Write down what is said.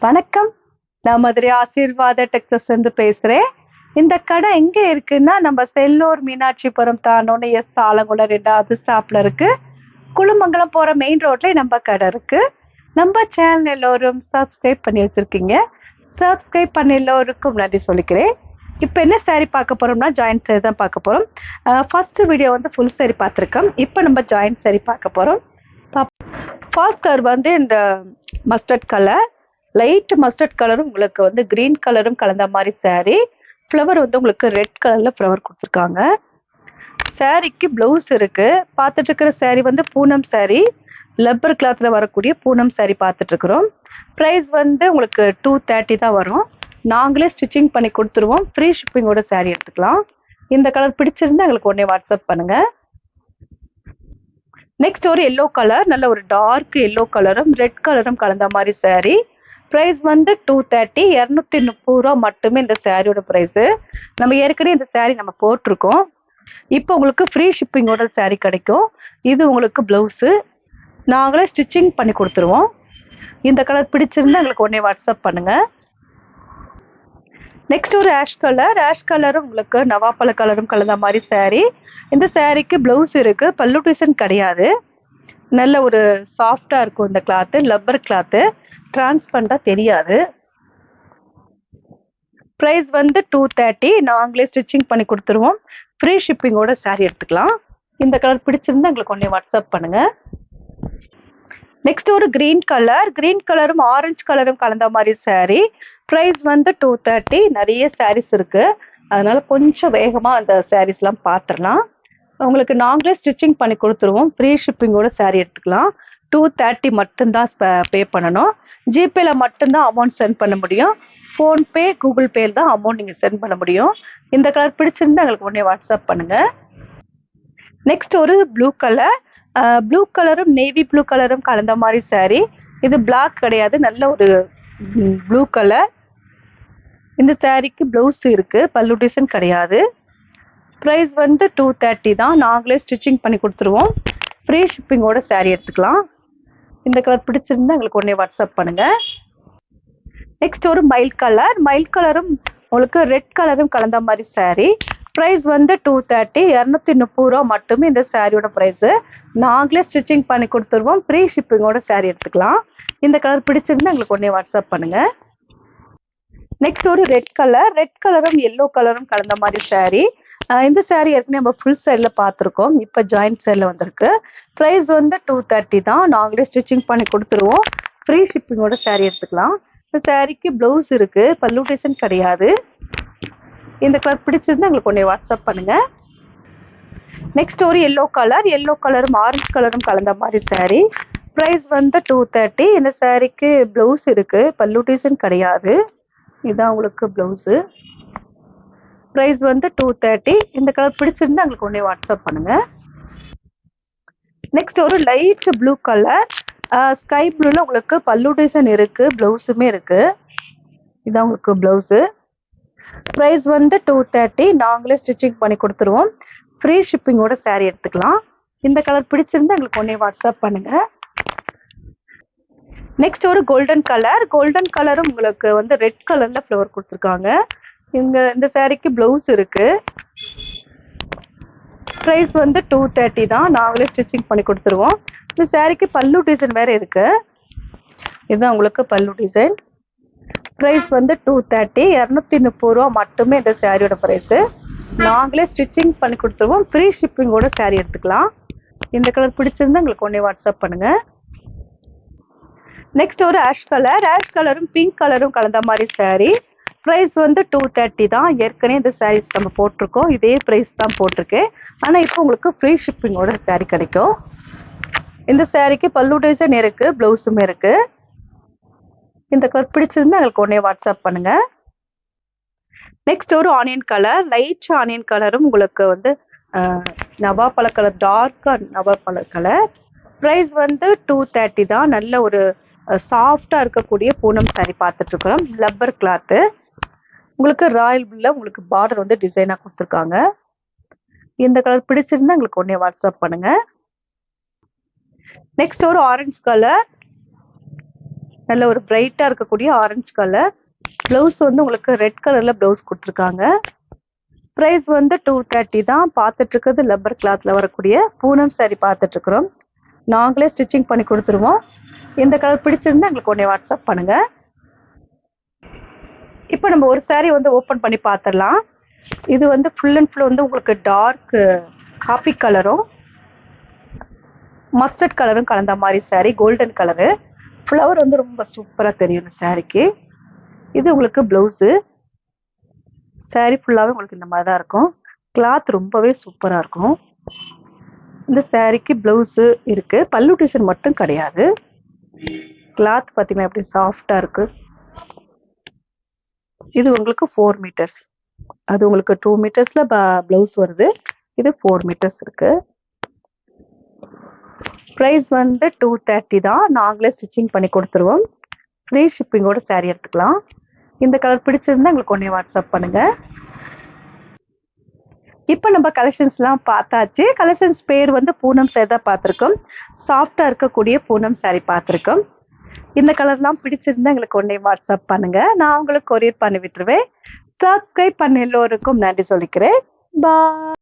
வணக்கம். நான் மதுரை ஆசீர்வாத டெக்ஸஸ் இருந்து பேசுறேன். இந்த கடை எங்க இருக்குன்னா, நம்ம செல்லூர் மீனாட்சிபுரம் தாண்டோன்னு ஆலங்குளம் 2வது ஸ்டாப்ல இருக்கு. குளமங்கலம் போற மெயின் ரோட்ல நம்ம கடை இருக்கு. நம்ம சேனல் எல்லோரும் சப்ஸ்கிரைப் பண்ணி வச்சிருக்கீங்க. சப்ஸ்கிரைப் பண்ண எல்லோருக்கும் நன்றி சொல்லிக்கிறேன். இப்போ என்ன சாரி பார்க்க போறோம்னா, ஜாயிண்ட் சாரி தான் பார்க்க போறோம். ஃபர்ஸ்ட் வீடியோ வந்து ஃபுல் சாரி பார்த்துருக்கோம். இப்போ நம்ம ஜாயிண்ட் சாரி பார்க்க போறோம். ஃபர்ஸ்ட் கலர் வந்து இந்த மஸ்டர்ட் கலர், லைட் மஸ்டர்ட் கலரும் உங்களுக்கு வந்து கிரீன் கலரும் கலந்த மாதிரி சாரி. ஃப்ளவர் வந்து உங்களுக்கு ரெட் கலர்ல ஃப்ளவர் கொடுத்துருக்காங்க. சாரிக்கு பிளவுஸ் இருக்கு. பார்த்துட்டு இருக்கிற சாரி வந்து பூனம் சாரி, லப்பர் கிளாத்ல வரக்கூடிய பூனம் சாரி பார்த்துட்டு இருக்கிறோம். ப்ரைஸ் வந்து உங்களுக்கு 230 தான் வரும். நாங்களே ஸ்டிச்சிங் பண்ணி கொடுத்துருவோம். ஃப்ரீ ஷிப்பிங்கோட சாரி எடுத்துக்கலாம். இந்த கலர் பிடிச்சிருந்தா எங்களுக்கு உடனே வாட்ஸ்அப் பண்ணுங்க. நெக்ஸ்ட் ஒரு எல்லோ கலர், நல்ல ஒரு டார்க் எல்லோ கலரும் ரெட் கலரும் கலந்த மாதிரி சாரி. ப்ரைஸ் வந்து 230, 230 ரூபா மட்டுமே இந்த சாரியோட ப்ரைஸு. நம்ம ஏற்கனவே இந்த சாரி நம்ம போட்டிருக்கோம். இப்போ உங்களுக்கு ஃப்ரீ ஷிப்பிங்கோட சாரி கிடைக்கும். இது உங்களுக்கு பிளவுஸு, நாங்களே ஸ்டிச்சிங் பண்ணி கொடுத்துருவோம். இந்த கலர் பிடிச்சிருந்தா எங்களுக்கு உடனே வாட்ஸ்அப் பண்ணுங்க. நெக்ஸ்ட் ஒரு ஆஷ் கலர், ஆஷ் கலரும் உங்களுக்கு நவாப்பழ கலரும் கலந்த மாதிரி சாரி. இந்த சாரிக்கு பிளவுஸ் இருக்கு, பல்லு டிசைன் கிடையாது. நல்ல ஒரு சாஃப்டா இருக்கும் இந்த கிளாத்து, லப்பர் கிளாத்து, டிரான்ஸ்பரண்டா தெரியாது. ப்ரைஸ் வந்து 230, நாங்களே ஸ்டிச்சிங் பண்ணி கொடுத்துருவோம். ஃப்ரீ ஷிப்பிங்கோட சாரி எடுத்துக்கலாம். இந்த கலர் பிடிச்சிருந்தா எங்களுக்கு உடனே வாட்ஸ்அப் பண்ணுங்க. நெக்ஸ்ட் ஒரு கிரீன் கலர், கிரீன் கலரும் ஆரஞ்சு கலரும் கலந்த மாதிரி சாரி. ப்ரைஸ் வந்து 230. நிறைய சாரீஸ் இருக்கு, அதனால கொஞ்சம் வேகமா அந்த சாரீஸ்லாம் பார்த்துடலாம். உங்களுக்கு நாங்களே ஸ்டிச்சிங் பண்ணி கொடுத்துருவோம். ஃப்ரீ ஷிப்பிங்கோட சாரி எடுத்துக்கலாம். 230 மட்டும்தான் பே பண்ணணும். ஜிபேல மட்டும்தான் அமௌண்ட் சென்ட் பண்ண முடியும். ஃபோன்பே, கூகுள் பேல தான் அமௌண்ட் நீங்கள் சென்ட் பண்ண முடியும். இந்த கலர் பிடிச்சிருந்தா எங்களுக்கு உடனே வாட்ஸ்அப் பண்ணுங்க. நெக்ஸ்ட் ஒரு ப்ளூ கலர், ப்ளூ கலரும் நேவி ப்ளூ கலரும் கலந்த மாதிரி சாரி. இது பிளாக் கிடையாது, நல்ல ஒரு ப்ளூ கலர். இந்த சாரிக்கு பிளவுஸ் இருக்கு, பல்லு டிசைன் கிடையாது. ப்ரைஸ் வந்து 230 தான், நாங்களே ஸ்டிச்சிங் பண்ணி கொடுத்துருவோம். ஃப்ரீ ஷிப்பிங்கோட சாரி எடுத்துக்கலாம். இந்த கலர் பிடிச்சிருந்தா எங்களுக்கு உடனே வாட்ஸ்அப் பண்ணுங்க. நெக்ஸ்ட் ஒரு மைல் கலர், மைல் கலரும் உங்களுக்கு ரெட் கலரும் கலந்த மாதிரி சாரி. ப்ரைஸ் வந்து 230, 230 ரூபா மட்டுமே இந்த சாரியோட ப்ரைஸு. நாங்களே ஸ்டிச்சிங் பண்ணி கொடுத்துருவோம். ஃப்ரீ ஷிப்பிங்கோட சாரி எடுத்துக்கலாம். இந்த கலர் பிடிச்சிருந்தா எங்களுக்கு உடனே வாட்ஸ்அப் பண்ணுங்க. நெக்ஸ்ட் ஒரு ரெட் கலர், ரெட் கலரும் எல்லோ கலரும் கலந்த மாதிரி சாரி. இந்த சாரி ஏற்கனவே நம்ம ஃபுல் சைடில் பார்த்துருக்கோம், இப்போ ஜாயிண்ட் சைடில் வந்திருக்கு. ப்ரைஸ் வந்து 230 தான், நாங்களே ஸ்டிச்சிங் பண்ணி கொடுத்துருவோம். ஃப்ரீ ஷிப்பிங்கோட சாரி எடுத்துக்கலாம். இந்த சாரிக்கு பிளவுஸ் இருக்கு, பல்லு டிசைன் கிடையாது. இந்த கலர் பிடிச்சிருந்தா எங்களுக்கு உடனே வாட்ஸ்அப் பண்ணுங்க. நெக்ஸ்ட் ஒரு எல்லோ கலர், எல்லோ கலரும் ஆரஞ்சு கலரும் கலந்த மாதிரி சாரி. ப்ரைஸ் வந்து 230. இந்த சாரிக்கு பிளவுஸ் இருக்கு, பல்லு டிசைன் கிடையாது. இதுதான் உங்களுக்கு பிளவுஸு. ப்ரைஸ் வந்து 230. இந்த கலர் பிடிச்சிருந்தா எங்களுக்கு உடனே வாட்ஸ்அப் பண்ணுங்க. நெக்ஸ்ட் ஒரு லைட் ப்ளூ கலர், ஸ்கை ப்ளூல உங்களுக்கு பல்லு டிசைன் இருக்கு, பிளவுஸுமே இருக்கு. இதுதான் உங்களுக்கு பிளவுஸு. ப்ரைஸ் வந்து 230, நாங்களே ஸ்டிச்சிங் பண்ணி கொடுத்துருவோம். ஃப்ரீ ஷிப்பிங்கோட சாரி எடுத்துக்கலாம். இந்த கலர் பிடிச்சிருந்தா எங்களுக்கு உடனே வாட்ஸ்அப் பண்ணுங்க. நெக்ஸ்ட் ஒரு கோல்டன் கலர், கோல்டன் கலரும் உங்களுக்கு வந்து ரெட் கலர்ல ஃப்ளவர் கொடுத்துருக்காங்க. இந்த சாரிக்கு பிளவுஸ் இருக்கு. ப்ரைஸ் வந்து 230 தான், நாங்களே ஸ்டிச்சிங் பண்ணி கொடுத்துருவோம். இந்த சாரிக்கு பல்லு டிசைன் வேற இருக்கு. இதுதான் உங்களுக்கு பல்லு டிசைன். ப்ரைஸ் வந்து 230, 230 ரூபா மட்டுமே இந்த சாரியோட ப்ரைஸு. நாங்களே ஸ்டிச்சிங் பண்ணி கொடுத்துருவோம். ஃப்ரீ ஷிப்பிங்கோட சாரி எடுத்துக்கலாம். இந்த கலர் பிடிச்சிருந்தா எங்களுக்கு உடனே வாட்ஸ்அப் பண்ணுங்க. நெக்ஸ்ட் ஒரு ஆஷ் கலர், ஆஷ் கலரும் பிங்க் கலரும் கலந்த மாதிரி சாரி. ப்ரைஸ் வந்து 230 தான். ஏற்கனவே இந்த சாரீஸ் நம்ம போட்டிருக்கோம், இதே ப்ரைஸ் தான் போட்டிருக்கேன். ஆனால் இப்போ உங்களுக்கு ஃப்ரீ ஷிப்பிங்கோட சாரி கிடைக்கும். இந்த சாரிக்கு பல்லு டிசைன் இருக்கு, பிளவுஸுமே இருக்கு. இந்த கலர் பிடிச்சிருந்தா எங்களுக்கு உடனே வாட்ஸ்அப் பண்ணுங்க. நெக்ஸ்ட் ஒரு ஆனியன் கலர், லைட் ஆனியன் கலரும் உங்களுக்கு வந்து நவாப்பழ கலர், டார்க்கா நவாப்பழ கலர். ப்ரைஸ் வந்து 230 தான். நல்ல ஒரு சாஃப்டா இருக்கக்கூடிய பூனம் சாரி பார்த்துட்டு இருக்கிறோம், லப்பர் கிளாத்து. உங்களுக்கு ராயல் ப்ளூல உங்களுக்கு பார்டர் வந்து டிசைனா கொடுத்துருக்காங்க. இந்த கலர் பிடிச்சிருந்தா எங்களுக்கு உடனே வாட்ஸ்அப் பண்ணுங்க. நெக்ஸ்ட் ஒரு ஆரஞ்சு கலர், நல்ல ஒரு பிரைட்டா இருக்கக்கூடிய ஆரஞ்சு கலர். பிளவுஸ் வந்து உங்களுக்கு ரெட் கலர்ல பிளவுஸ் கொடுத்துருக்காங்க. பிரைஸ் வந்து 230 தான். பார்த்துட்டு இருக்கிறது லப்பர் கிளாத்ல வரக்கூடிய பூனம் saree பார்த்துட்டு இருக்கிறோம். நாங்களே ஸ்டிச்சிங் பண்ணி கொடுத்துருவோம். இந்த கலர் பிடிச்சிருந்தா எங்களுக்கு உடனே வாட்ஸ்அப் பண்ணுங்க. இப்போ நம்ம ஒரு saree வந்து ஓப்பன் பண்ணி பார்த்துடலாம். இது வந்து ஃபுல் அண்ட் ஃபுல் வந்து உங்களுக்கு டார்க் காபி கலரும் மஸ்டர்ட் கலரும் கலந்த மாதிரி saree, கோல்டன் கலரு. ஃப்ளவர் வந்து ரொம்ப சூப்பராக தெரியும் இந்த சாரிக்கு. இது உங்களுக்கு பிளவுஸு. saree ஃபுல்லாகவே உங்களுக்கு இந்த மாதிரி தான் இருக்கும். கிளாத் ரொம்பவே சூப்பராக இருக்கும். இந்த சாரிக்கு பிளவுஸு இருக்கு. பல்லு டிசைன் மட்டும் கிடையாது. கிளாத் பார்த்தீங்கன்னா எப்படி சாஃப்டா இருக்கு. இது உங்களுக்கு 4 மீட்டர்ஸ். அது உங்களுக்கு 2 மீட்டர்ஸ்ல பிளவுஸ் வருது. இது 4 மீட்டர்ஸ் இருக்கு. பிரைஸ் வந்து 230 தான். நாங்களே ஸ்டிச்சிங் பண்ணி கொடுத்துருவோம். ஃப்ரீ ஷிப்பிங்கோட saree எடுத்துக்கலாம். இந்த கலர் பிடிச்சிருந்தா எங்களுக்கு உடனே வாட்ஸ்அப் பண்ணுங்க. இப்போ நம்ம கலெக்ஷன்ஸ்லாம் பார்த்தாச்சு. கலெக்ஷன்ஸ் பேர் வந்து பூனம் saree தான் பார்த்துருக்கோம். சாஃப்டா இருக்கக்கூடிய பூனம் saree பார்த்துருக்கோம். இந்த கலர்லாம் பிடிச்சிருந்தா எங்களுக்கு உடனே வாட்ஸ்அப் பண்ணுங்க. நான் உங்களுக்கு கொரியர் பண்ணி விட்டுருவேன். சப்ஸ்கிரைப் பண்ண எல்லோருக்கும் நன்றி சொல்லிக்கிறேன். பாய்.